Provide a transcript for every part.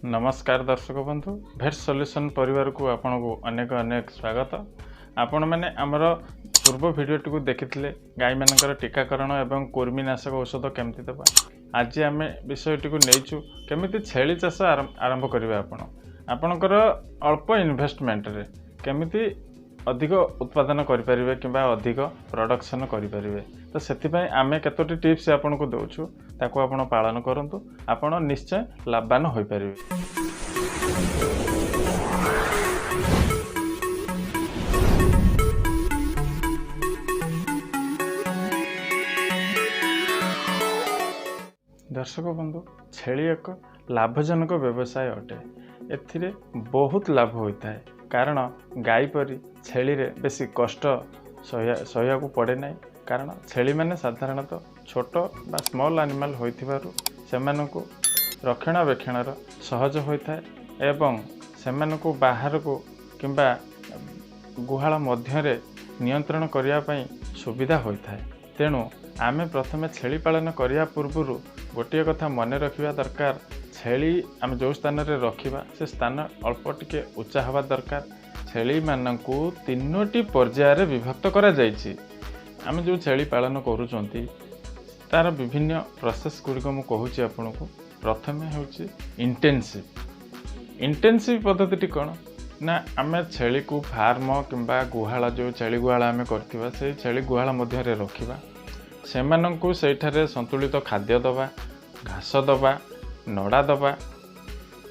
नमस्कार दर्शक बंधु भेट सॉल्यूशन परिवार को आपको अनेक अनेक स्वागत। आपण मैंने आमर पूर्व वीडियो टी देखी गाई मानकर टीकाकरण एवं कुर्मीनाशक औषध केमती देवा। आज आम विषयटी को नहींचु केमी छेली चाष आरंभ करेंगे। आपणकर अल्प इन्वेस्टमेंट रे केमी अधिक उत्पादन करें कि अधिक प्रोडक्शन करें। तो से आम केतोटी टिप्स आपन को दौचु ताको आपण पालन करंतु आपण निश्चय लाभवान हो पारे। दर्शक बंधु छेली एक लाभजनक व्यवसाय अटे। एथिरे बहुत लाभ होता है कारण गाई परी छेली रे बेसी कष्ट सह्या को पड़े ना। कारण छेली माने साधारणतः छोट बा स्मॉल एनिमल होइथिबारु सेमानकु रक्षणाबेक्षणर सहज होता है एवं सेमानकु बाहर को किंबा गुहाल मध्यरे नियंत्रण करिया पई सुविधा होता है। तेणु आमे प्रथमे छेली पालन करिया पूर्वरु गोटे कथा मन रखिबा दरकार। छेली आम जो स्थान रे रखिबा से स्थान अल्प टिके उच्चा हवा दरकार। छेली मानकु तीनोटी पर्याय विभक्त करा जायछि। आम जो छेली पालन करूचंती तार विभिन्न प्रोसेस गुड़िक मु कहूची आपको। प्रथमे होची इंटेंसिव पद्धति कौन ना आम छेली को फार्म किंबा गुहाल जो छेली गुहाल आम करथिबा से छेली गुहाल मध्य रे रखिबा। सेमानंकु सेठारे संतुलित खाद्य दबा, घास दबा, नड़ा दबा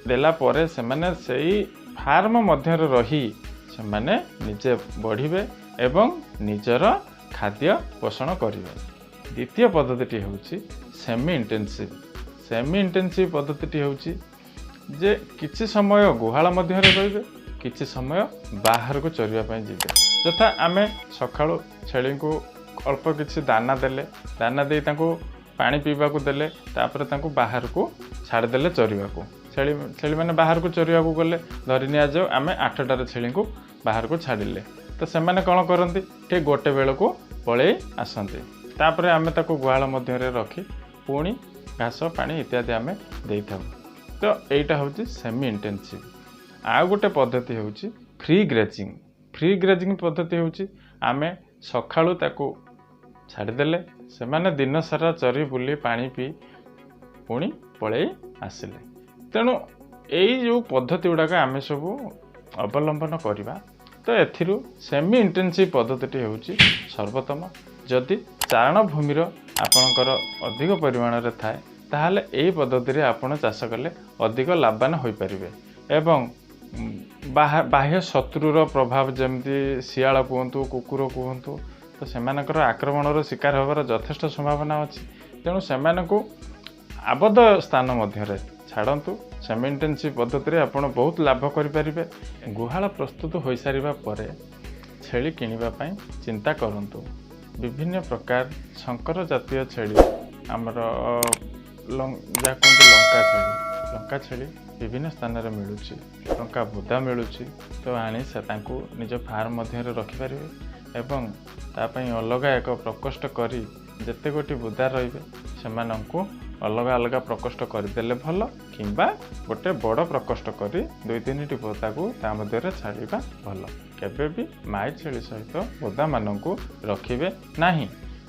देला परे सेमाने सेई फार्म मध्य रे रही सेमाने निजे बढ़िबे एवं निजर खाद्य पोषण करेंगे। द्वितीय पद्धति होची सेमी इंटेंसिव पद्धति होची जे किछि समय गुहाल मध्य रे रहिबे, किछि समय बाहर को चरिया पय जिबे। जथा आमे सखाळो छेली को अल्प किछि दाना देले, दाना देई तांको पानी पीबा को देले, तापर तांको बाहर को छाड़ देले चरिया को। छेली माने बाहर को चरिया को गले धरि निया जाओ आमे 8टार छेली को बाहर को छाड़िले तो सेमाने कौन करती ठीक गोटे बेल को पलि आसती। तापर आमे ताको गुहाल मध्य रे रखी पुणी घास पानी इत्यादि आमे देई थाउ। तो एटा होची सेमी इंटेंसिव। आ गोटे पद्धति होची फ्री ग्रेजिंग पद्धति होची आमे सखाळु ताको छाड़ी देले सेमाने दिन सारा चरी बुली पानी पी पुणी पलि आसिले। तेणु एई जो पद्धति गुड़ाक आमे सब अवलंबन करवा। तो एथिरु सेमी इंटेंसिव पद्धति होची सर्वोत्तम। जदि चारण भूमिर आपणकर अधिक परिमाण रे थाए ताहले एई पद्धति रे आपण चाष कले अधिक लाभवान होई परिबे एवं बाह्य शत्रुर प्रभाव जमती शियाळ कहतु कुकुर कहतु तो सेमानकर आक्रमणर शिकार होबार यथेष्ट संभावना अछि। तेणु सेमानकु आबद्ध स्थान मध्य छाड़तु। सेमी इंटेंसिव पद्धति रे आपण बहुत लाभ करें। गुहाल प्रस्तुत हो सारिबा परे छेली किनिबा पई चिंता करंतु। विभिन्न प्रकार शंकर जातीय छेली आमर जहाँ कहते लंका छेली विभिन्न स्थान रे मिलुची, लंका बुदा मिलुची। तो आनी से तांकु निज फार्म मध्य रे रखि परिबे एवं तापई अलगा एक प्रकोष्ठ करी जेते गोटी बुदा रहिबे सेमानंकु अलग अलग प्रकोष्ठ करदेले भल किंबा गोटे बड़ प्रकोष्ठ करी 2-3टी बोदा को ता मध्य रे छाड़िबा भल। केबे भी माई छेली सहित बोदा मानंकु रखिबे नाही।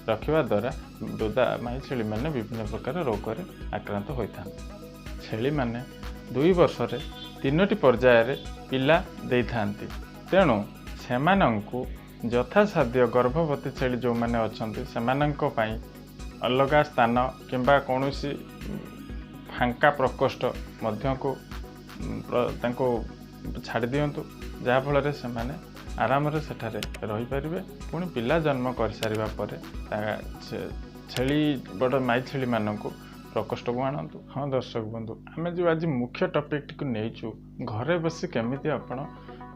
रखिबा द्वारा बोदा माई छेली माने विभिन्न प्रकार रोग रे आक्रांत होइथान। छेली माने 2 वर्ष रे 3टी पर्याय रे पिला देइथांती। तेणु सेमानंकु यथासाध्य गर्भवती छेली जो माने अछंती सेमानंको पई अलगा स्थान किंबा कौनसी फांका प्रकोष्ठ मध्य को तांको छाड़ दियंतु जहाँ फल से माने आराम से सेठारे रही पारिबे। पुणी पिला जन्म कर सारिबा परे छेली बड़ माई छेली मानकु प्रकोष्ठ को आणंतु। हाँ दर्शक बंधु आमे जो आज मुख्य टॉपिक को नहींचु घरे बसी केमिति आपण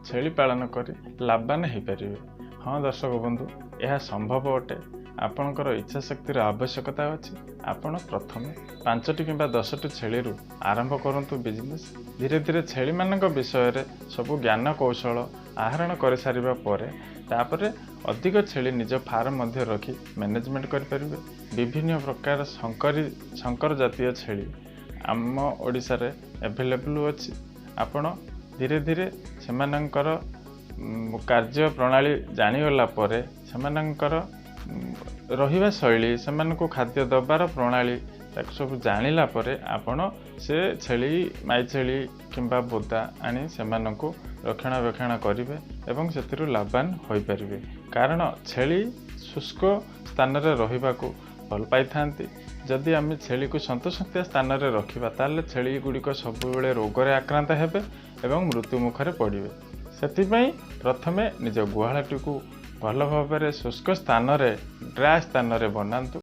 छेली पालन करी लाभवान हो पारिबे। हाँ दर्शक बंधु यह संभव अटे। आपणकर इच्छा शक्तिर आवश्यकता अच्छी। आपण प्रथमे 5टी किंबा 10टी छेली आरंभ करंतु बिजनेस। धीरे धीरे छेली मानक विषय रे सब ज्ञान कौशल आहरण कर सारिबा परे तापरे अधिक छेली निज फार्म मध्य रखी मैनेजमेंट करि परिबे। विभिन्न प्रकार शंकर जातीय छेली आम ओडिशारे एभेलेबल अछि। आपण धीरे धीरे सेमानंकर कार्य प्रणाली जानिगला परे सेमानंकर रहिबा शैली सेमानंको खाद्य दबार प्रणाली ताक सब जानिला परे आपण से छेली माई छेली किंबा बोदा आनी सेमानंको रक्षणाबेक्षण करिवे एवं सेतिरु लाभवान होई परिवे। कारण छेली शुष्क स्थान रे रहिबाकू भल पाई थांती। जदि आम छेली को सन्तसन्तिया स्थान रे रखिबा ताले छेली गुड़िक सबुबेले रोग रे आक्रांत हेबे एवं मृत्यु मुखरे पड़िबे। सेतिपई प्रथमे निज गुहाळटी को भल भाव शुष्क स्थान रे ड्राय स्थान रे बनांतु।